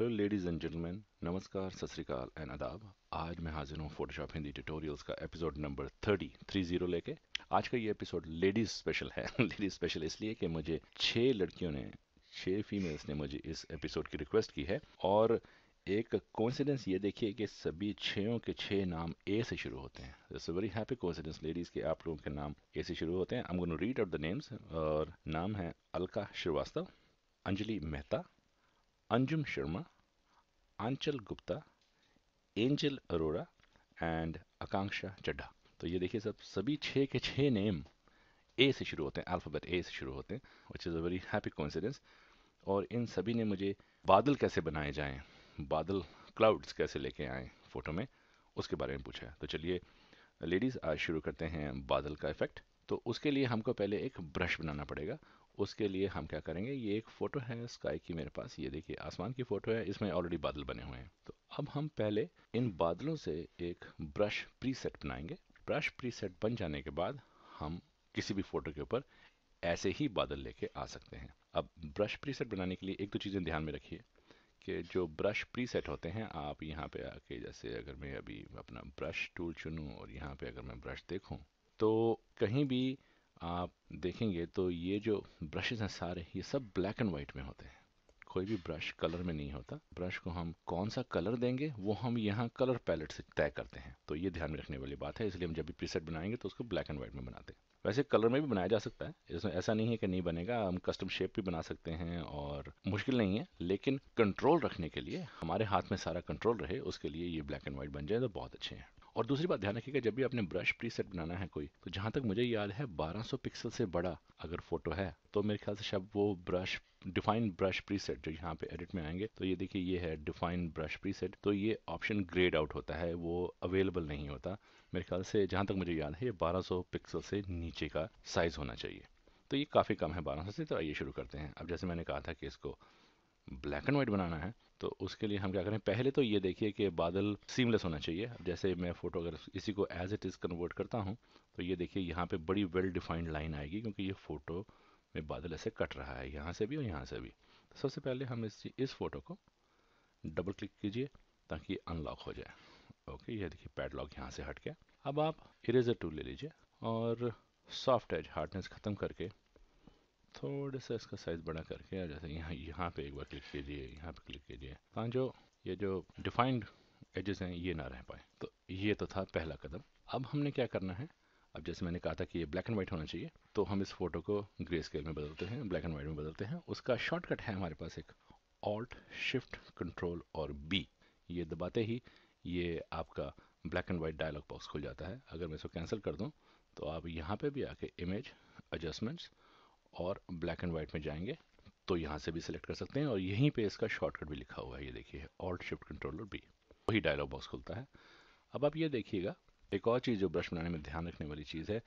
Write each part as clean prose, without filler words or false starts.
Hello ladies and gentleman, नमस्कार, सत श्री अकाल एंड आदाब। आज मैं हाजिर हूँ फोटोशॉप हिंदी ट्यूटोरियल्स का एपिसोड नंबर 30 लेके। आज का ये एपिसोड लेडीज स्पेशल है। लेडीज स्पेशल इसलिए कि मुझे 6 फीमेल्स ने मुझे इस एपिसोड की रिक्वेस्ट की है। और एक कोइंसिडेंस ये देखिए कि सभी 6 के 6 नाम ए से शुरू होते हैं। It's a very happy coincidence ladies के आप लोगों के नाम ए से शुरू होते हैं। I am going to read out the names. और नाम है अलका श्रीवास्तव, अंजलि मेहता, अंजुम शर्मा, आंचल गुप्ता, एंजल अरोड़ा एंड आकांक्षा चड्ढा। तो ये देखिए सभी 6 के 6 नेम ए से शुरू होते हैं, अल्फ़ाबेट ए से शुरू होते हैं, which is a very happy coincidence. और इन सभी ने मुझे बादल कैसे बनाए जाएं, बादल क्लाउड्स कैसे लेके आएं फोटो में, उसके बारे में पूछा है। तो चलिए लेडीज़, आज शुरू करते हैं बादल का इफेक्ट। तो उसके लिए हमको पहले एक ब्रश बनाना पड़ेगा। उसके लिए हम क्या करेंगे, ये एक फ़ोटो है स्काई की मेरे पास, ये देखिए आसमान की फ़ोटो है, इसमें ऑलरेडी बादल बने हुए हैं। तो अब हम पहले इन बादलों से एक ब्रश प्रीसेट बनाएंगे। ब्रश प्रीसेट बन जाने के बाद हम किसी भी फ़ोटो के ऊपर ऐसे ही बादल लेके आ सकते हैं। अब ब्रश प्रीसेट बनाने के लिए एक दो चीज़ें ध्यान में रखिए कि जो ब्रश प्रीसेट होते हैं, आप यहाँ पे आके, जैसे अगर मैं अभी अपना ब्रश टूल चुनूँ और यहाँ पे अगर मैं ब्रश देखूँ, तो कहीं भी आप देखेंगे तो ये जो ब्रशेस हैं सारे, ये सब ब्लैक एंड वाइट में होते हैं। कोई भी ब्रश कलर में नहीं होता। ब्रश को हम कौन सा कलर देंगे वो हम यहाँ कलर पैलेट से तय करते हैं। तो ये ध्यान में रखने वाली बात है, इसलिए हम जब भी प्रीसेट बनाएंगे तो उसको ब्लैक एंड वाइट में बनाते हैं। वैसे कलर में भी बनाया जा सकता है, इसमें ऐसा नहीं है कि नहीं बनेगा। हम कस्टम शेप भी बना सकते हैं और मुश्किल नहीं है, लेकिन कंट्रोल रखने के लिए, हमारे हाथ में सारा कंट्रोल रहे, उसके लिए ये ब्लैक एंड वाइट बन जाए तो बहुत अच्छे हैं। और दूसरी बात ध्यान रखिएगा, जब भी आपने ब्रश प्रीसेट बनाना है कोई, तो जहाँ तक मुझे याद है 1200 पिक्सल से बड़ा अगर फोटो है तो मेरे ख्याल से शायद वो ब्रश डिफाइन ब्रश प्रीसेट जो यहाँ पे एडिट में आएंगे, तो ये देखिए ये है डिफाइन ब्रश प्रीसेट। तो ये ऑप्शन ग्रेड आउट होता है, वो अवेलेबल नहीं होता। मेरे ख्याल से जहाँ तक मुझे याद है ये 1200 पिक्सल से नीचे का साइज़ होना चाहिए। तो ये काफ़ी कम है 1200 से। तो आइए शुरू करते हैं। अब जैसे मैंने कहा था कि इसको ब्लैक एंड वाइट बनाना है, तो उसके लिए हम क्या करें, पहले तो ये देखिए कि बादल सीमलेस होना चाहिए। अब जैसे मैं फोटो अगर इसी को एज इट इज़ कन्वर्ट करता हूँ, तो ये देखिए यहाँ पे बड़ी वेल डिफाइंड लाइन आएगी, क्योंकि ये फोटो में बादल ऐसे कट रहा है, यहाँ से भी और यहाँ से भी। तो सबसे पहले हम इस फोटो को डबल क्लिक कीजिए ताकि अनलॉक हो जाए। ओके, ये देखिए पैडलॉक यहाँ से हट गया। अब आप इरेजर टूल ले लीजिए और सॉफ्ट एज हार्डनेस ख़त्म करके थोड़ा सा इसका साइज़ बड़ा करके, और जैसे यहाँ यहाँ पे एक बार क्लिक कीजिए, यहाँ पे क्लिक कीजिए, ताकि जो ये जो डिफाइंड एजेस हैं ये ना रह पाए। तो ये तो था पहला कदम। अब हमने क्या करना है, अब जैसे मैंने कहा था कि ये ब्लैक एंड वाइट होना चाहिए, तो हम इस फोटो को ग्रे स्केल में बदलते हैं, ब्लैक एंड वाइट में बदलते हैं। उसका शॉर्टकट है हमारे पास एक, ऑल्ट शिफ्ट कंट्रोल और बी। ये दबाते ही ये आपका black and white dialogue box खुल जाता है। अगर मैं इसको कैंसिल कर दूँ तो आप यहाँ पे भी आके इमेज एडजस्टमेंट्स और ब्लैक एंड वाइट में जाएंगे, तो यहाँ से भी सिलेक्ट कर सकते हैं। और यहीं पे इसका शॉर्टकट भी लिखा हुआ है, ये देखिए ऑल्ट शिफ्ट कंट्रोल और बी, वही डायलॉग बॉक्स खुलता है। अब आप ये देखिएगा, एक और चीज़ जो ब्रश बनाने में ध्यान रखने वाली चीज़ है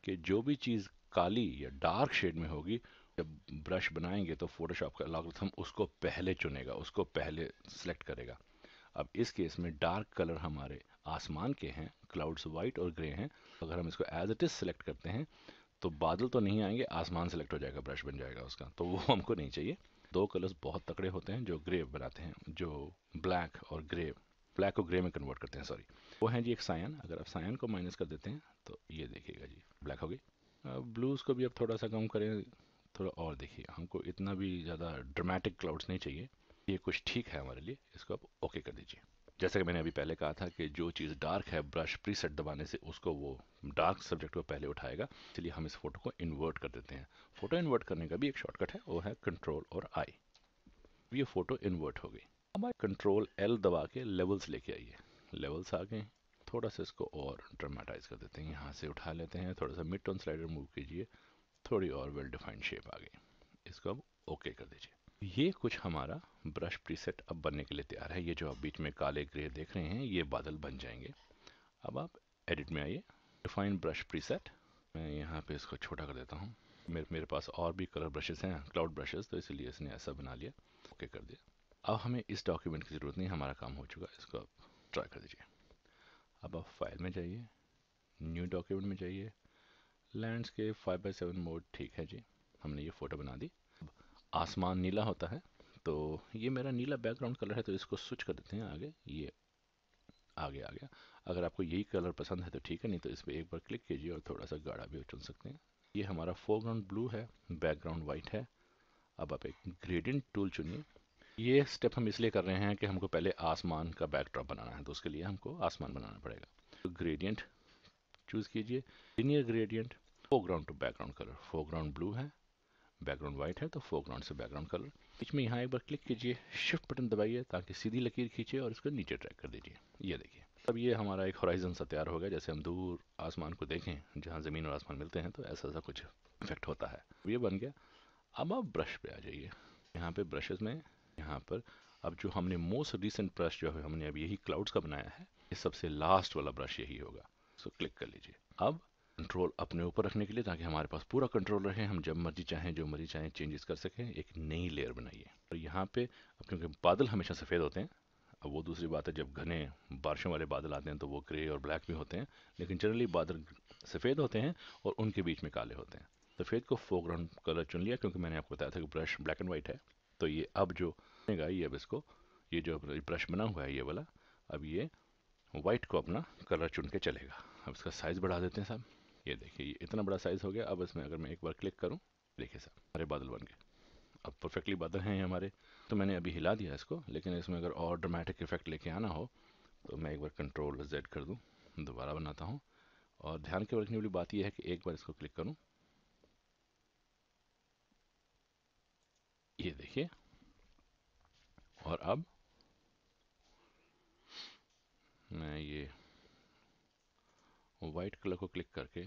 कि जो भी चीज़ काली या डार्क शेड में होगी, जब ब्रश बनाएंगे तो फोटोशॉप का एल्गोरिथम उसको पहले चुनेगा, उसको पहले सेलेक्ट करेगा। अब इस केस में डार्क कलर हमारे आसमान के हैं, क्लाउड्स वाइट और ग्रे हैं। अगर हम इसको एज इट इज सेलेक्ट करते हैं तो बादल तो नहीं आएंगे, आसमान सेलेक्ट हो जाएगा, ब्रश बन जाएगा उसका, तो वो हमको नहीं चाहिए। दो कलर्स बहुत तकड़े होते हैं जो ग्रे बनाते हैं, जो ब्लैक और ग्रे, ब्लैक को ग्रे में कन्वर्ट करते हैं, सॉरी, वो है जी एक सायन। अगर आप सायन को माइनस कर देते हैं तो ये देखिएगा जी ब्लैक हो गई। ब्लूज़ को भी अब थोड़ा सा कम करें, थोड़ा और देखिए, हमको इतना भी ज़्यादा ड्रामेटिक क्लाउड्स नहीं चाहिए, ये कुछ ठीक है हमारे लिए, इसको आप ओके कर दीजिए। जैसा कि मैंने अभी पहले कहा था कि जो चीज़ डार्क है ब्रश प्रीसेट दबाने से उसको वो डार्क सब्जेक्ट को पहले उठाएगा, इसलिए हम इस फोटो को इन्वर्ट कर देते हैं। फोटो इन्वर्ट करने का भी एक शॉर्टकट है, वो है कंट्रोल और आई। ये फोटो इन्वर्ट हो गई। अब आप कंट्रोल एल दबा के लेवल्स लेके आइए, लेवल्स आ गए। थोड़ा सा इसको और ड्रामेटाइज कर देते हैं, यहाँ से उठा लेते हैं, थोड़ा सा मिड टोन स्लाइडर मूव कीजिए, थोड़ी और वेल डिफाइंड शेप आ गई। इसको अब ओके कर दीजिए। ये कुछ हमारा ब्रश प्रीसेट अब बनने के लिए तैयार है। ये जो आप बीच में काले ग्रे देख रहे हैं ये बादल बन जाएंगे। अब आप एडिट में आइए, डिफाइन ब्रश प्रीसेट, मैं यहाँ पे इसको छोटा कर देता हूँ। मेरे पास और भी कलर ब्रशेस हैं, क्लाउड ब्रशेस, तो इसलिए इसने ऐसा बना लिया, ओके कर दिया। अब हमें इस डॉक्यूमेंट की ज़रूरत नहीं, हमारा काम हो चुका है, इसको आप ट्राई कर दीजिए। अब आप फाइल में जाइए, न्यू डॉक्यूमेंट में जाइए, लैंडस्केप 5x7 मोड, ठीक है जी, हमने ये फ़ोटो बना दी। आसमान नीला होता है तो ये मेरा नीला बैकग्राउंड कलर है, तो इसको स्विच कर देते हैं आगे, ये आगे आ गया। अगर आपको यही कलर पसंद है तो ठीक है, नहीं तो इस पर एक बार क्लिक कीजिए और थोड़ा सा गाढ़ा भी चुन सकते हैं। ये हमारा फोरग्राउंड ब्लू है, बैकग्राउंड वाइट है। अब आप एक ग्रेडियंट टूल चुनिए। ये स्टेप हम इसलिए कर रहे हैं कि हमको पहले आसमान का बैकड्रॉप बनाना है, तो उसके लिए हमको आसमान बनाना पड़ेगा। तो ग्रेडियंट चूज़ कीजिए, linear gradient, foreground to background colour. Foreground blue है, बैकग्राउंड वाइट है, तो फोरग्राउंड से बैकग्राउंड कलर। बीच में यहाँ एक बार क्लिक कीजिए, शिफ्ट बटन दबाइए ताकि सीधी लकीर खींचिए और इसको नीचे ट्रैक कर दीजिए। ये देखिए, अब ये हमारा एक होराइजन सा तैयार हो गया। जैसे हम दूर आसमान को देखें, जहाँ ज़मीन और आसमान मिलते हैं, तो ऐसा सा कुछ इफेक्ट होता है। ये बन गया। अब आप ब्रश पे आ जाइए। यहाँ पे ब्रशेस में, यहाँ पर अब जो हमने मोस्ट रिसेंट ब्रश जो है हमने अब यही क्लाउड्स का बनाया है, ये सबसे लास्ट वाला ब्रश यही होगा। सो क्लिक कर लीजिए। अब कंट्रोल अपने ऊपर रखने के लिए, ताकि हमारे पास पूरा कंट्रोल रहे, हम जब मर्जी चाहें जो मर्जी चाहें चेंजेस कर सकें, एक नई लेयर बनाइए। और यहाँ पे अब क्योंकि बादल हमेशा सफ़ेद होते हैं, अब वो दूसरी बात है, जब घने बारिशों वाले बादल आते हैं तो वो ग्रे और ब्लैक भी होते हैं, लेकिन जनरली बादल सफ़ेद होते हैं और उनके बीच में काले होते हैं। सफ़ेद को फोरग्राउंड कलर चुन लिया, क्योंकि मैंने आपको बताया था कि ब्रश ब्लैक एंड वाइट है। तो ये अब जो बनेगा, ये अब इसको, ये जो ब्रश बना हुआ है ये वाला, अब ये वाइट को अपना कलर चुन के चलेगा। अब इसका साइज़ बढ़ा देते हैं साहब। ये देखिए, ये इतना बड़ा साइज़ हो गया। अब इसमें अगर मैं एक बार क्लिक करूँ, देखिए साहब हमारे बादल बन गए। अब परफेक्टली बादल हैं ये हमारे। तो मैंने अभी हिला दिया इसको, लेकिन इसमें अगर और ड्रामेटिक इफेक्ट लेके आना हो तो मैं एक बार कंट्रोल जेड कर दूँ, दोबारा बनाता हूँ। और ध्यान के रखने वाली बात यह है कि एक बार इसको क्लिक करूँ, ये देखिए। और अब मैं ये वाइट कलर को क्लिक करके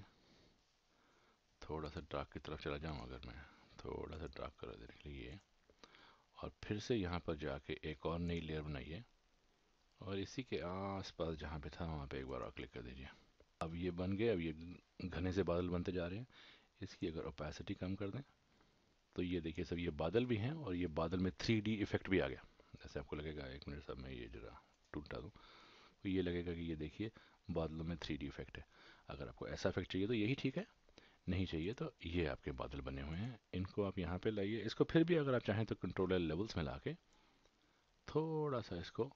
थोड़ा सा डार्क की तरफ चला जाऊँ, अगर मैं थोड़ा सा डार्क कर देने के लिए, और फिर से यहाँ पर जाके एक और नई लेयर बनाइए और इसी के आस पास जहाँ पे था वहाँ पे एक बार और क्लिक कर दीजिए। अब ये बन गए। अब ये घने से बादल बनते जा रहे हैं। इसकी अगर ओपेसिटी कम कर दें तो ये देखिए सब, ये बादल भी हैं और ये बादल में 3D इफेक्ट भी आ गया। जैसे आपको लगेगा, एक मिनट साहब मैं ये जरा टूटा दूँ, तो ये लगेगा कि ये देखिए बादलों में 3D इफेक्ट है। अगर आपको ऐसा इफेक्ट चाहिए तो यही ठीक है, नहीं चाहिए तो ये आपके बादल बने हुए हैं, इनको आप यहाँ पे लाइए। इसको फिर भी अगर आप चाहें तो कंट्रोलर लेवल्स में ला के थोड़ा सा इसको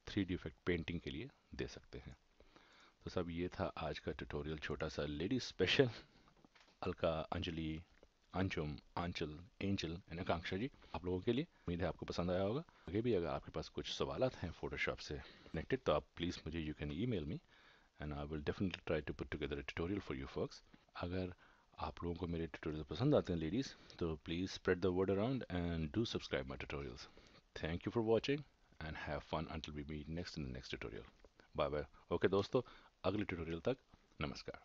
3D इफेक्ट पेंटिंग के लिए दे सकते हैं। तो सब, ये था आज का ट्यूटोरियल, छोटा सा ladies special. Alka, Anjali, Anshum, Aanchal, Angel and Akanksha ji, आप लोगों के लिए। उम्मीद है आपको पसंद आया होगा। आगे भी अगर आपके पास कुछ सवाल हैं फोटोशॉप से कनेक्टेड, तो आप प्लीज़ मुझे, you can email me and I will definitely try to put together a tutorial for you folks। अगर आप लोगों को मेरे ट्यूटोरियल पसंद आते हैं लेडीज़, तो please spread the word around and do subscribe my tutorials. Thank you for watching and have fun until we meet next in the next tutorial. Bye bye. Okay दोस्तों, अगले ट्यूटोरियल तक नमस्कार।